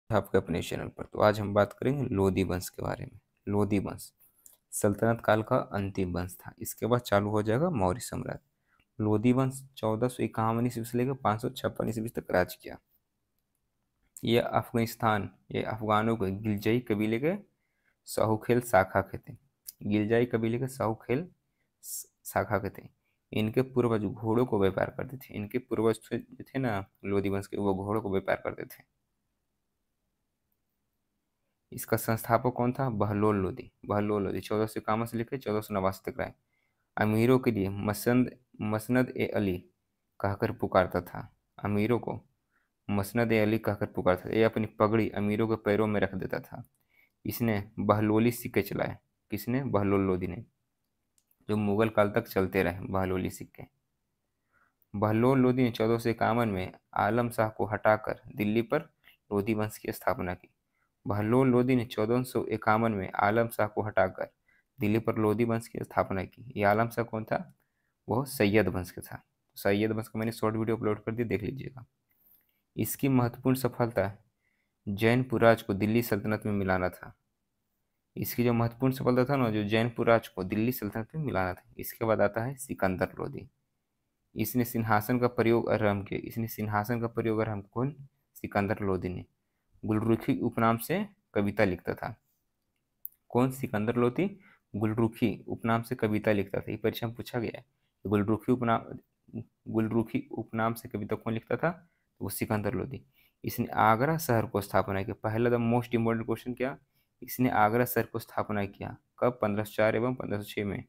आपके अपने चैनल पर। तो आज हम बात करेंगे लोधी वंश के बारे में। लोधी वंश सल्तनत काल का अंतिम वंश था। इसके बाद चालू हो जाएगा मौर्य साम्राज्य। लोधी वंश 1451 ईस्वी से लेकर 556 ईस्वी तक राज किया। ये अफगानों के गिलजई कबीले के साहूखेल शाखा के थे। गिलजाई कबीले के साहूखेल शाखा के थे। इनके पूर्वज घोड़ों को व्यापार करते थे। इनके पूर्वज जो थे ना लोधी वंश के, वो घोड़ों को व्यापार करते थे। इसका संस्थापक कौन था? बहलोल लोधी। बहलोल लोधी 1451 से लेकर 1489 तक रहे। अमीरों के लिए मसनद ए अली कहकर पुकारता था। अमीरों को मसनद ए अली कहकर पुकारता था। ये अपनी पगड़ी अमीरों के पैरों में रख देता था। इसने बहलोली सिक्के चलाए। किसने? बहलोल लोधी ने, जो मुगल काल तक चलते रहे बहलोली सिक्के। बहलोल लोधी ने 1451 में आलम शाह को हटाकर दिल्ली पर लोधी वंश की स्थापना की। बहलोल लोधी ने 1451 में आलम शाह को हटाकर दिल्ली पर लोधी वंश की स्थापना की। ये आलम शाह कौन था? वह सैयद वंश का था। सैयद वंश का मैंने शॉर्ट वीडियो अपलोड कर दी, देख लीजिएगा। इसकी महत्वपूर्ण सफलता जैनपुर राज को दिल्ली सल्तनत में मिलाना था। इसकी जो महत्वपूर्ण सफलता था ना, जो जैनपुर राज को दिल्ली सल्तनत में मिलाना था। इसके बाद आता है सिकंदर लोधी। इसने सिंहासन का प्रयोग आरंभ किया। इसने सिंहासन का प्रयोग आरंभ कौन? सिकंदर लोधी ने। गुलरुखी उपनाम से कविता लिखता था। कौन? सिकंदर लोधी गुलरुखी उपनाम से कविता लिखता था। ये परीक्षा में पूछा गया है। गुलरुखी उपनाम से कविता कौन लिखता था? तो वो सिकंदर लोधी। इसने आगरा शहर को स्थापना किया। पहला द मोस्ट इम्पोर्टेंट क्वेश्चन क्या? इसने आगरा शहर को स्थापना किया। कब? 1504 एवं 1506 में।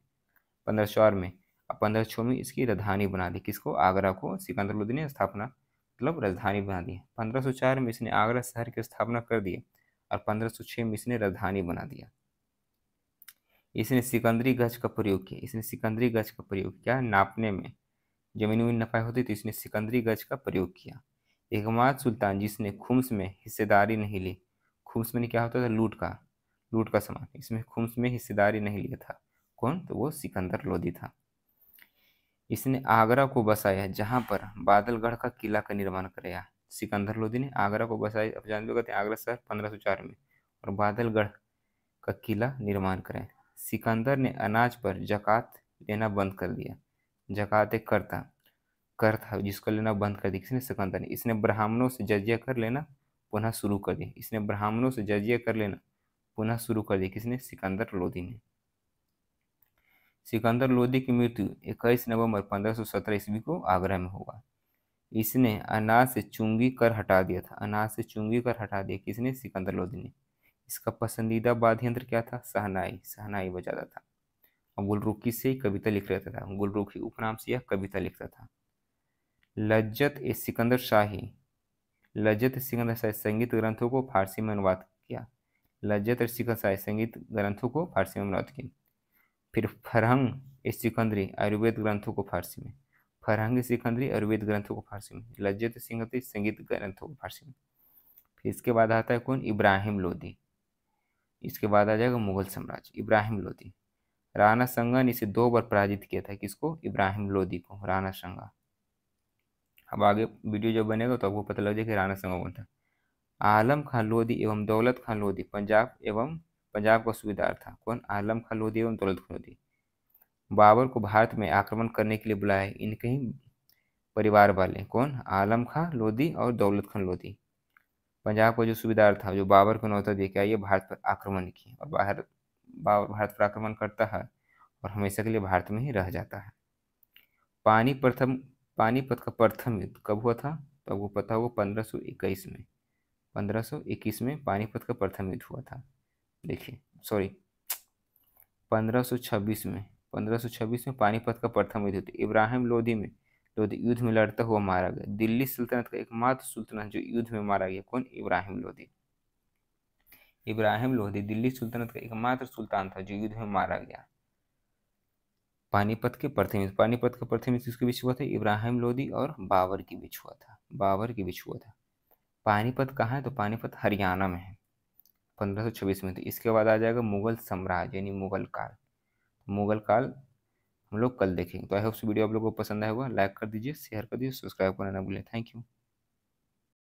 1504 में। अब 1506 में इसकी राजधानी बना दी। किसको? आगरा को सिकंदर लोधी ने स्थापना मतलब राजधानी बना दी। 1504 में इसने आगरा शहर की स्थापना कर दी और 1506 में इसने राजधानी बना दिया। इसने सिकंदरी गज का प्रयोग किया। इसने सिकंदरी गज का प्रयोग किया नापने में। जमीन में नपाई होती तो इसने सिकंदरी गज का प्रयोग किया। एकमात्र सुल्तान जिसने खुम्स में हिस्सेदारी नहीं ली। खुम्स में क्या होता था? लूट का सामान। इसमें खुम्स में हिस्सेदारी नहीं लिया था। कौन? तो वो सिकंदर लोधी था। इसने आगरा को बसाया जहां पर बादलगढ़ का किला का निर्माण कराया। सिकंदर लोधी ने आगरा को बसाया। अब जानते हो आगरा शहर 1504 में, और बादलगढ़ का किला निर्माण कराया। सिकंदर ने अनाज पर जकात लेना बंद कर दिया। जकात एक कर था जिसको लेना बंद कर दिया। किसने? सिकंदर ने। इसने ब्राह्मणों से जजिया कर लेना पुनः शुरू कर दिया। इसने ब्राह्मणों से जजिया कर लेना पुनः शुरू कर दिया। किसने? सिकंदर लोधी ने। सिकंदर लोधी की मृत्यु 21 नवंबर 1517 ईस्वी को आगरा में हुआ। इसने अनाज से चुंगी कर हटा दिया था। अनाज से चुंगी कर हटा दिया। किसने? सिकंदर लोधी ने। इसका पसंदीदा वाद्य यंत्र क्या था? शहनाई। शहनाई बजाता था। और गुलरुखी से ही कविता लिख रहता था। गुलरुखी उपनाम से यह कविता लिखता था। लज्जत ए सिकंदर शाही संगीत ग्रंथों को फारसी में अनुवाद किया। लज्जत ए सिकंदर शाही संगीत ग्रंथों को फारसी में अनुवाद किया। फिर फरहंग ए सिकंदरी आयुर्वेद ग्रंथों को फारसी में। फरहंग सिकंदरी आयुर्वेद ग्रंथों को फारसी में। लज्जत सिकंदरी संगीत ग्रंथों को फारसी में। फिर इसके बाद आता है कौन? इब्राहिम लोधी। इसके बाद आ जाएगा मुगल साम्राज्य। इब्राहिम लोधी। राणा संगा ने इसे 2 बार पराजित किया था। किसको? इब्राहिम लोधी को। राणा संगा। अब आगे वीडियो जब बनेगा तो आपको पता लग जाएगा कि राणा संगा कौन था। आलम खां लोधी एवं दौलत खां लोधी पंजाब का सूबेदार था। कौन? आलम खां लोधी एवं दौलत खां लोधी। बाबर को भारत में आक्रमण करने के लिए बुलाया। इनके ही परिवार वाले। कौन? आलम खां लोधी और दौलत खां लोधी। पंजाब का जो सूबेदार था, जो बाबर को न्योता दे के आइए भारत पर आक्रमण किए, और बाबर भारत पर आक्रमण करता है और हमेशा के लिए भारत में ही रह जाता है। पानीपत का प्रथम युद्ध कब हुआ था? तो आपको पता होगा 1521 में। 1521 में पानीपत का प्रथम युद्ध हुआ था। देखिए, सॉरी, 1526 में। 1526 में पानीपत का प्रथम युद्ध। इब्राहिम लोधी युद्ध में लड़ता हुआ मारा गया। दिल्ली सल्तनत का एकमात्र सुल्तान जो युद्ध में मारा गया। कौन? इब्राहिम लोधी। इब्राहिम लोधी दिल्ली सुल्तनत का एकमात्र सुल्तान था जो युद्ध में मारा गया। पानीपत का प्रथम युद्ध किसके बीच हुआ था? इब्राहिम लोधी और बाबर के बीच हुआ था। पानीपत कहाँ है? तो पानीपत हरियाणा में है। 1526 में। तो इसके बाद आ जाएगा मुगल साम्राज्य यानी मुगल काल हम लोग कल देखेंगे। तो आई होप वीडियो आप लोगों को पसंद आया होगा। लाइक कर दीजिए, शेयर कर दीजिए, सब्सक्राइब करना ना भूलें। Thank you.